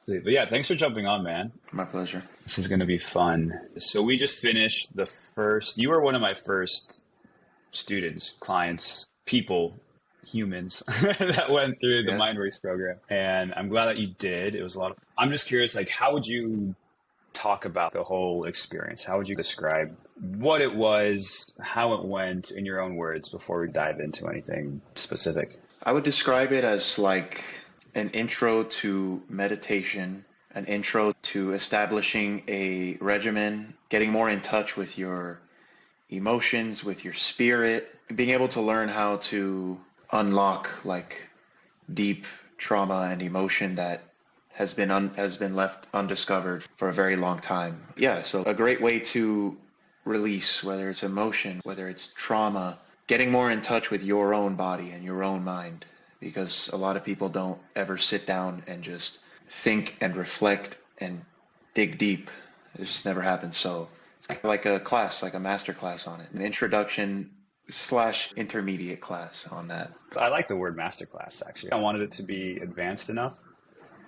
But yeah, thanks for jumping on, man. My pleasure. This is going to be fun. So we just finished you were one of my first students, clients, people, humans that went through the Mindworx program. And I'm glad that you did. It was a lot of, I'm just curious, like, how would you talk about the whole experience? How would you describe what it was, how it went in your own words before we dive into anything specific? I would describe it as like an intro to meditation, an intro to establishing a regimen, getting more in touch with your emotions, with your spirit, being able to learn how to unlock like deep trauma and emotion that has been left undiscovered for a very long time. Yeah, so a great way to release, whether it's emotion, whether it's trauma, getting more in touch with your own body and your own mind, because a lot of people don't ever sit down and just think and reflect and dig deep. It just never happens. So it's kind of like a class, like a master class on it, an introduction / intermediate class on that. I like the word masterclass, actually. I wanted it to be advanced enough,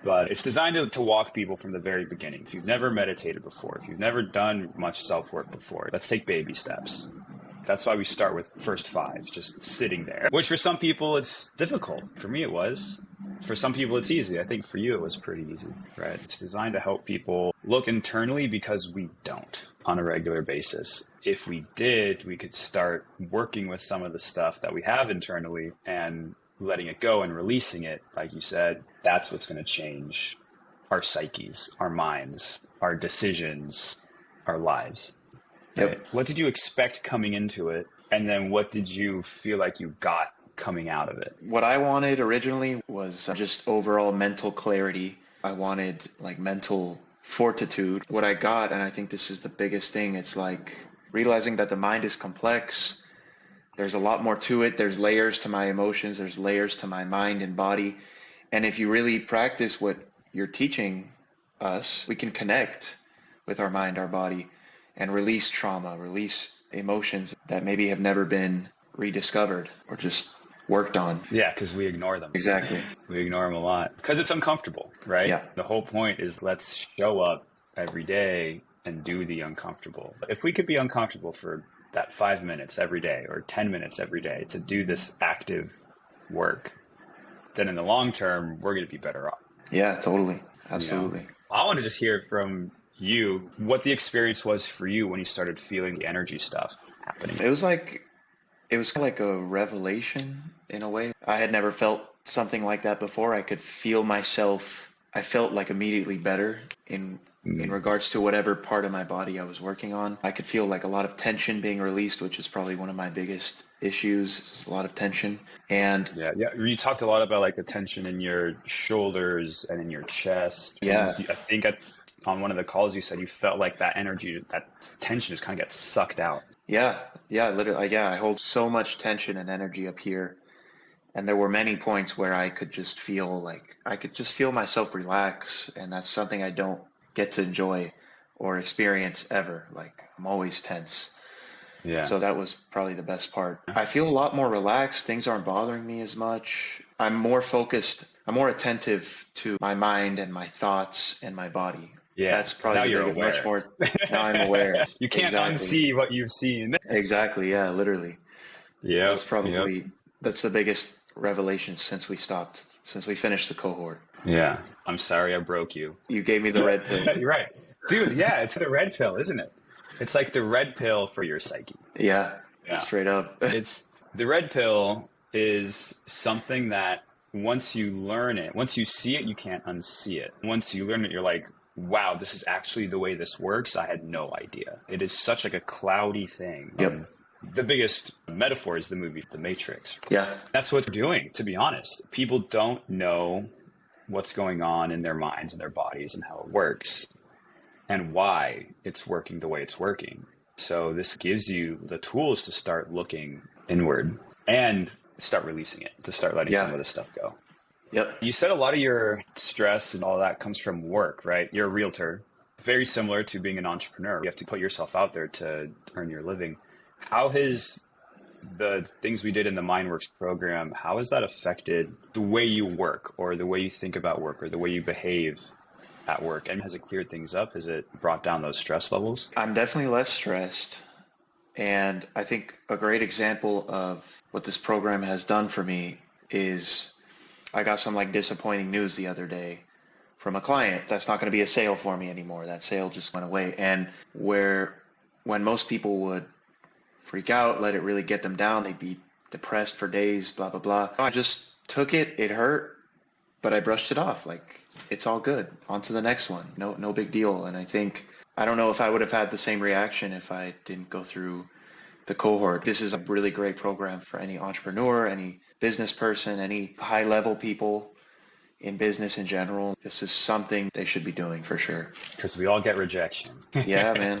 but it's designed to walk people from the very beginning. If you've never meditated before, if you've never done much self-work before, let's take baby steps. That's why we start with first 5, just sitting there, which for some people it's difficult. For me, it was. For some people, it's easy. I think for you, it was pretty easy, right? It's designed to help people look internally because we don't on a regular basis. If we did, we could start working with some of the stuff that we have internally and letting it go and releasing it. Like you said, that's what's going to change our psyches, our minds, our decisions, our lives. Yep. Right? What did you expect coming into it? And then what did you feel like you got coming out of it? What I wanted originally was just overall mental clarity. I wanted like mental fortitude. What I got, and I think this is the biggest thing, it's like realizing that the mind is complex. There's a lot more to it. There's layers to my emotions. There's layers to my mind and body. And if you really practice what you're teaching us, we can connect with our mind, our body, and release trauma, release emotions that maybe have never been rediscovered or just worked on. Yeah, because we ignore them. Exactly. We ignore them a lot because it's uncomfortable, right? Yeah. The whole point is let's show up every day and do the uncomfortable. If we could be uncomfortable for that 5 minutes every day or 10 minutes every day to do this active work, then in the long term, we're going to be better off. Yeah, totally. Absolutely. You know? I want to just hear from you what the experience was for you when you started feeling the energy stuff happening. It was kind of like a revelation in a way. I had never felt something like that before. I could feel myself. I felt like immediately better in regards to whatever part of my body I was working on. I could feel like a lot of tension being released, which is probably one of my biggest issues. It's a lot of tension. And yeah, you talked a lot about like the tension in your shoulders and in your chest. Yeah. I think on one of the calls you said you felt like that energy, that tension just kind of gets sucked out. Yeah, literally. Yeah, I hold so much tension and energy up here. And there were many points where I could just feel myself relax. And that's something I don't get to enjoy or experience ever. Like, I'm always tense. Yeah. So that was probably the best part. I feel a lot more relaxed. Things aren't bothering me as much. I'm more focused. I'm more attentive to my mind and my thoughts and my body. Yeah, that's probably now you're aware. Much more. Now I'm aware. You can't unsee what you've seen. Exactly. Yeah, literally. Yeah. That's probably that's the biggest revelation since we finished the cohort. Yeah. I'm sorry I broke you. You gave me the red pill. You're right. Dude, yeah, it's the red pill, isn't it? It's like the red pill for your psyche. Yeah. Straight up. It's the red pill is something that once you learn it, once you see it, you can't unsee it. Once you learn it, you're like, wow, this is actually the way this works. I had no idea. It is such like a cloudy thing. Yep. The biggest metaphor is the movie The Matrix. Yeah. That's what they're doing, to be honest. People don't know what's going on in their minds and their bodies and how it works and why it's working the way it's working. So this gives you the tools to start looking inward and start releasing it, to start letting some of this stuff go. Yep. You said a lot of your stress and all that comes from work, right? You're a realtor. Very similar to being an entrepreneur. You have to put yourself out there to earn your living. How has the things we did in the Mindworx program, how has that affected the way you work or the way you think about work or the way you behave at work? And has it cleared things up? Has it brought down those stress levels? I'm definitely less stressed. And I think a great example of what this program has done for me is I got some like disappointing news the other day from a client. That's not going to be a sale for me anymore. That sale just went away. And when most people would freak out, let it really get them down, they'd be depressed for days, blah, blah, blah. I just took it. It hurt, but I brushed it off. Like, it's all good. On to the next one. No big deal. And I don't know if I would have had the same reaction if I didn't go through the cohort. This is a really great program for any entrepreneur, any business person, any high level people in business in general. This is something they should be doing for sure. Because we all get rejection. Yeah, man.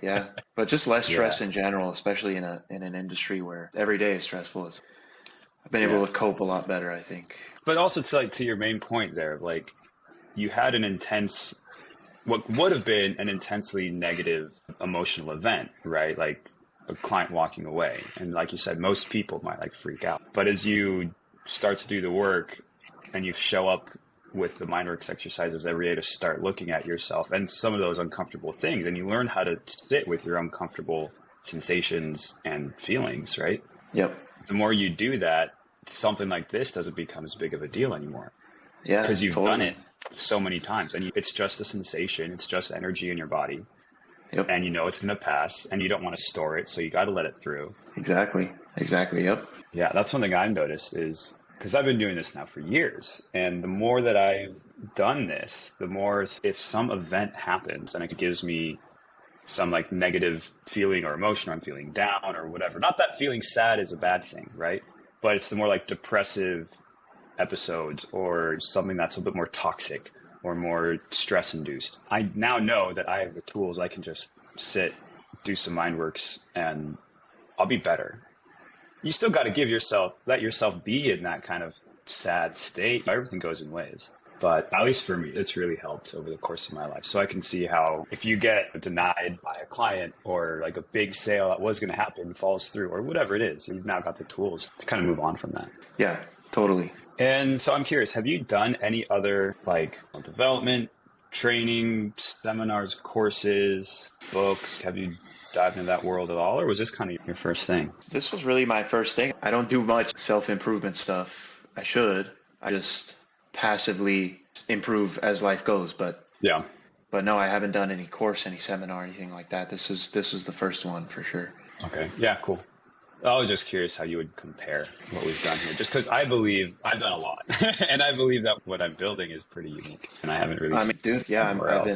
Yeah. But just less stress Yeah. in general, especially in an industry where every day is stressful. I've been able to cope a lot better, I think. But also to your main point there, like you had what would have been an intensely negative emotional event, right? Like a client walking away. And like you said, most people might like freak out. But as you start to do the work and you show up with the Mindworx exercises every day to start looking at yourself and some of those uncomfortable things, and you learn how to sit with your uncomfortable sensations and feelings, right? Yep. The more you do that, something like this doesn't become as big of a deal anymore. Yeah. Because you've totally. done it so many times, and it's just a sensation. It's just energy in your body. Yep. And you know it's going to pass, and you don't want to store it, so you got to let it through. Exactly. Yep. Yeah, that's something I've noticed is because I've been doing this now for years, and the more that I've done this, the more if some event happens and it gives me some like negative feeling or emotion, or I'm feeling down or whatever. Not that feeling sad is a bad thing, right? But it's the more like depressive episodes or something that's a bit more toxic or more stress induced. I now know that I have the tools. I can just sit, do some Mindworx, and I'll be better. You still got to let yourself be in that kind of sad state. Everything goes in waves. But at least for me, it's really helped over the course of my life. So I can see how if you get denied by a client or like a big sale that was going to happen falls through or whatever it is, you've now got the tools to kind of move on from that. Yeah, totally. And so I'm curious, have you done any other like development, training, seminars, courses, books? Have you dived into that world at all, or was this kind of your first thing? This was really my first thing. I don't do much self-improvement stuff. I should. I just passively improve as life goes. But no, I haven't done any course, any seminar, anything like that. This was the first one for sure. Okay. Yeah, cool. I was just curious how you would compare what we've done here, just because I believe I've done a lot, and I believe that what I'm building is pretty unique, and I haven't really. I mean, dude, yeah,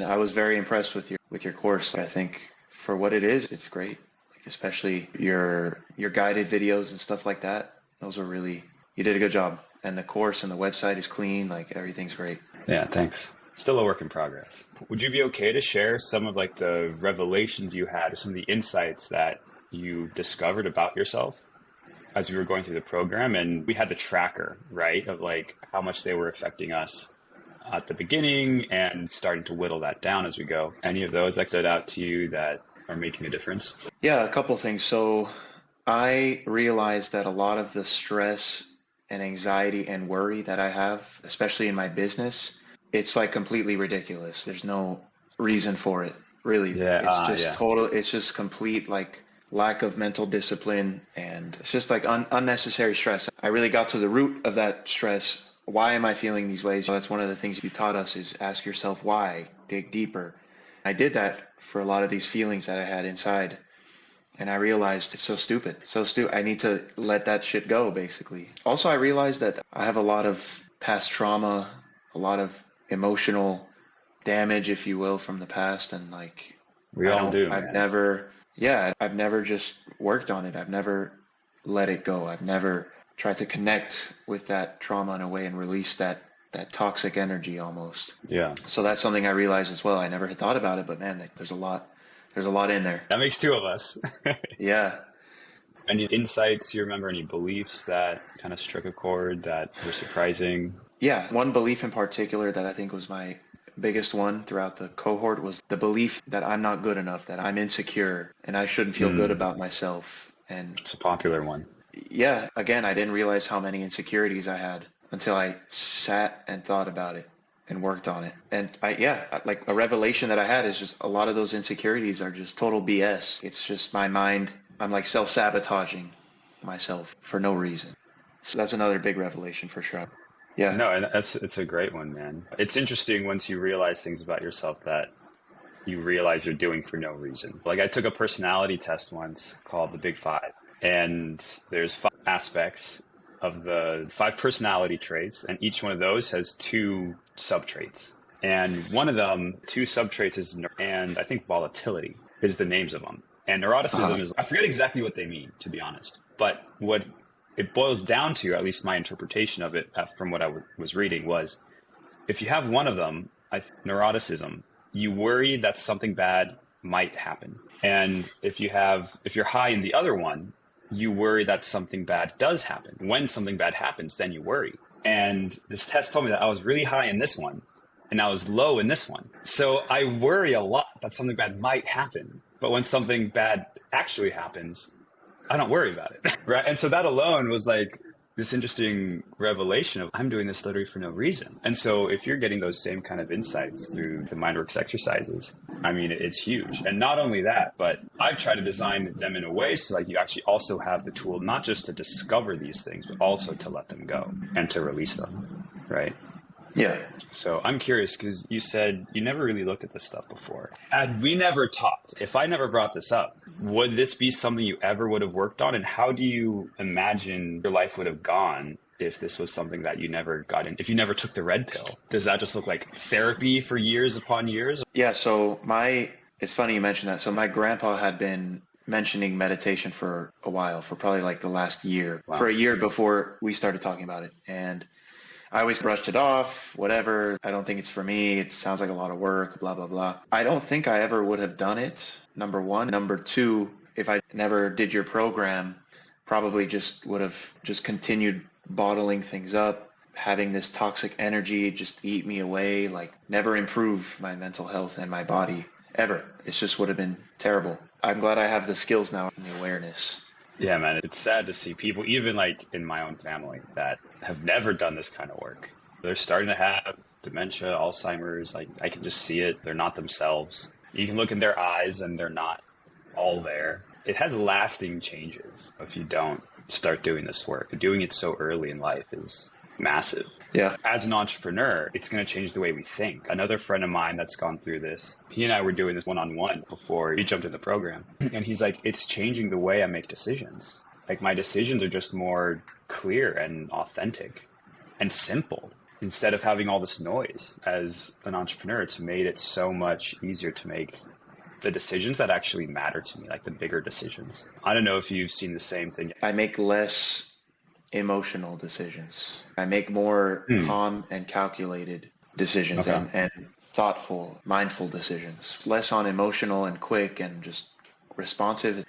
I was very impressed with your course. I think for what it is, it's great. Like, especially your guided videos and stuff like that. Those are really, you did a good job, and the course and the website is clean. Like everything's great. Yeah, thanks. Still a work in progress. Would you be okay to share some of like the revelations you had, or some of the insights that you discovered about yourself as we were going through the program? And we had the tracker, right, of like how much they were affecting us at the beginning and starting to whittle that down as we go. Any of those that stood out to you that are making a difference? Yeah, a couple of things. So I realized that a lot of the stress and anxiety and worry that I have, especially in my business, it's like completely ridiculous. There's no reason for it, really. Yeah, it's just total, it's just complete like lack of mental discipline, and it's just like unnecessary stress. I really got to the root of that stress. Why am I feeling these ways? That's one of the things you taught us, is ask yourself why, dig deeper. I did that for a lot of these feelings that I had inside, and I realized it's so stupid. I need to let that shit go, basically. Also, I realized that I have a lot of past trauma, a lot of emotional damage, if you will, from the past, and like we all do. I've never just worked on it. I've never let it go. I've never tried to connect with that trauma in a way and release that toxic energy almost. Yeah. So that's something I realized as well. I never had thought about it, but man, there's a lot in there. That makes two of us. Yeah. Any insights you remember, any beliefs that kind of struck a chord that were surprising? Yeah. One belief in particular that I think was my biggest one throughout the cohort was the belief that I'm not good enough, that I'm insecure and I shouldn't feel good about myself. And it's a popular one. Yeah. Again, I didn't realize how many insecurities I had until I sat and thought about it. and worked on it. And like a revelation that I had is just a lot of those insecurities are just total BS. It's just my mind. I'm like self-sabotaging myself for no reason. So that's another big revelation for sure. Yeah. No, and it's a great one, man. It's interesting once you realize things about yourself that you realize you're doing for no reason. Like I took a personality test once called the Big Five, and there's 5 aspects of the 5 personality traits, and each one of those has 2 subtraits. And one of them, 2 subtraits is, and I think volatility is the names of them. And neuroticism is, I forget exactly what they mean, to be honest, but what it boils down to, at least my interpretation of it from what I was reading, was if you have one of them, neuroticism, you worry that something bad might happen. And if you're high in the other one, you worry that something bad does happen. When something bad happens, then you worry. And this test told me that I was really high in this one and I was low in this one. So I worry a lot that something bad might happen. But when something bad actually happens, I don't worry about it. Right. And so that alone was like this interesting revelation of I'm doing this literally for no reason. And so if you're getting those same kind of insights through the Mindworx exercises, I mean, it's huge. And not only that, but I've tried to design them in a way so like you actually also have the tool, not just to discover these things, but also to let them go and to release them. Right. Yeah. So I'm curious because you said you never really looked at this stuff before. Had we never talked, if I never brought this up, would this be something you ever would have worked on? And how do you imagine your life would have gone if this was something that you never got in? If you never took the red pill, does that just look like therapy for years upon years? Yeah. So it's funny you mentioned that. So my grandpa had been mentioning meditation for a while, for probably like the last year, for a year before we started talking about it. And I always brushed it off, whatever. I don't think it's for me. It sounds like a lot of work, blah, blah, blah. I don't think I ever would have done it, number one. Number two, if I never did your program, probably just would have just continued bottling things up, having this toxic energy just eat me away, like never improve my mental health and my body ever. It just would have been terrible. I'm glad I have the skills now and the awareness. Yeah, man, it's sad to see people, even like in my own family, that have never done this kind of work. They're starting to have dementia, Alzheimer's. Like I can just see it. They're not themselves. You can look in their eyes and they're not all there. It has lasting changes if you don't start doing this work. Doing it so early in life is massive. Yeah. As an entrepreneur, it's going to change the way we think. Another friend of mine that's gone through this, he and I were doing this one-on-one before he jumped in the program. And he's like, it's changing the way I make decisions. Like my decisions are just more clear and authentic and simple. Instead of having all this noise as an entrepreneur, it's made it so much easier to make the decisions that actually matter to me, like the bigger decisions. I don't know if you've seen the same thing. I make less emotional decisions. I make more calm and calculated decisions and thoughtful, mindful decisions. Less on emotional and quick and just responsive.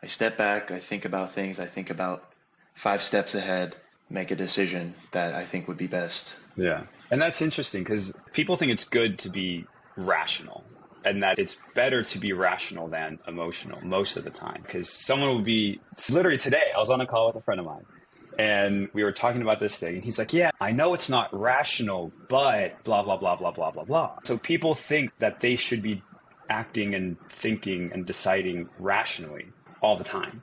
I step back, I think about things, I think about 5 steps ahead, make a decision that I think would be best. Yeah. And that's interesting because people think it's good to be rational and that it's better to be rational than emotional most of the time. Because someone will be, literally today, I was on a call with a friend of mine and we were talking about this thing. And he's like, yeah, I know it's not rational, but blah, blah, blah, blah, blah, blah, blah. So people think that they should be acting and thinking and deciding rationally all the time.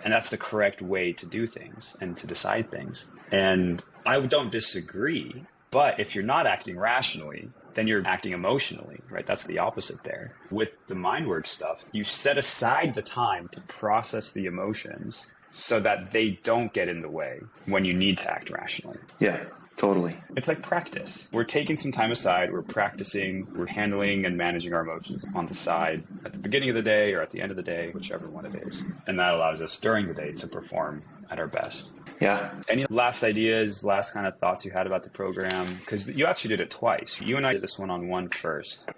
And that's the correct way to do things and to decide things. And I don't disagree, but if you're not acting rationally, then you're acting emotionally, right? That's the opposite there. With the Mindworx stuff, you set aside the time to process the emotions so that they don't get in the way when you need to act rationally. Yeah, totally. It's like practice. We're taking some time aside, we're practicing, we're handling and managing our emotions on the side at the beginning of the day or at the end of the day, whichever one it is. And that allows us during the day to perform at our best. Yeah. Any last ideas, last kind of thoughts you had about the program? Because you actually did it twice. You and I did this one-on-one first,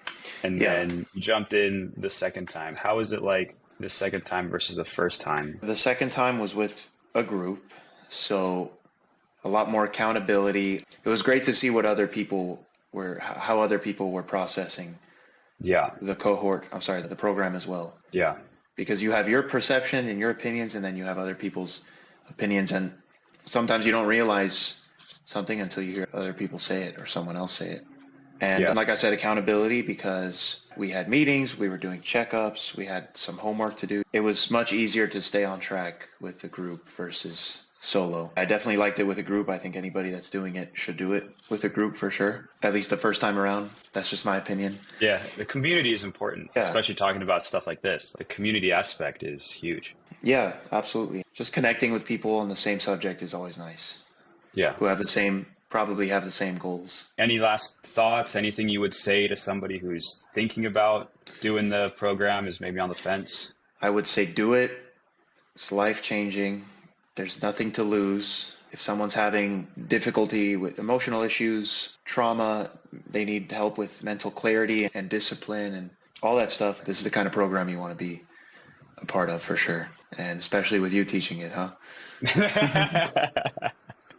and then you jumped in the second time. How was it like the second time versus the first time? The second time was with a group, so a lot more accountability. It was great to see what other people were, how other people were processing the program as well. Yeah. Because you have your perception and your opinions, and then you have other people's opinions, and sometimes you don't realize something until you hear other people say it or someone else say it. And Yeah. like I said, accountability, because we had meetings, we were doing checkups, we had some homework to do. It was much easier to stay on track with the group versus solo. I definitely liked it with a group. I think anybody that's doing it should do it with a group for sure. At least the first time around. That's just my opinion. Yeah. The community is important, Yeah. especially talking about stuff like this. The community aspect is huge. Yeah, absolutely. Just connecting with people on the same subject is always nice. Yeah. Who have probably have the same goals. Any last thoughts? Anything you would say to somebody who's thinking about doing the program, is maybe on the fence? I would say do it. It's life changing. There's nothing to lose. If someone's having difficulty with emotional issues, trauma, they need help with mental clarity and discipline and all that stuff, this is the kind of program you want to be a part of for sure. And especially with you teaching it, huh?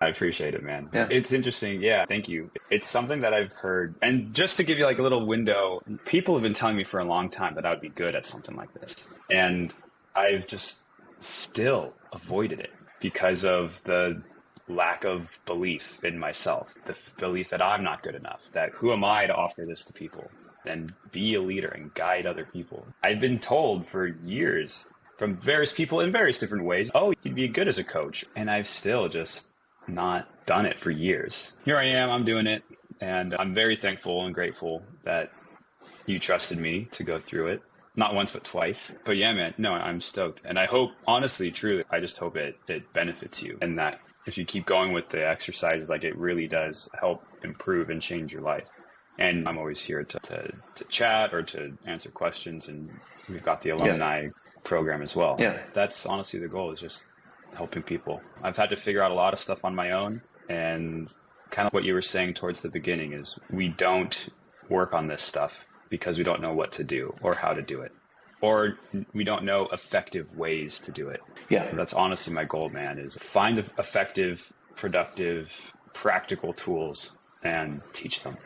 I appreciate it, man. Yeah. It's interesting. Yeah, thank you. It's something that I've heard. And just to give you like a little window, people have been telling me for a long time that I would be good at something like this. And I've just still avoided it because of the lack of belief in myself, the belief that I'm not good enough, that who am I to offer this to people and be a leader and guide other people. I've been told for years from various people in various different ways, oh, you'd be good as a coach. And I've still just not done it for years. Here I am, I'm doing it. And I'm very thankful and grateful that you trusted me to go through it. Not once, but twice. But yeah, man, no, I'm stoked. And I hope, honestly, truly, I just hope it benefits you. And that if you keep going with the exercises, like it really does help improve and change your life. And I'm always here to chat or to answer questions. And we've got the alumni program as well. Yeah. That's honestly the goal, is just helping people. I've had to figure out a lot of stuff on my own. And kind of what you were saying towards the beginning is we don't work on this stuff because we don't know what to do or how to do it, or we don't know effective ways to do it. Yeah. That's honestly my goal, man, is find effective, productive, practical tools and teach them.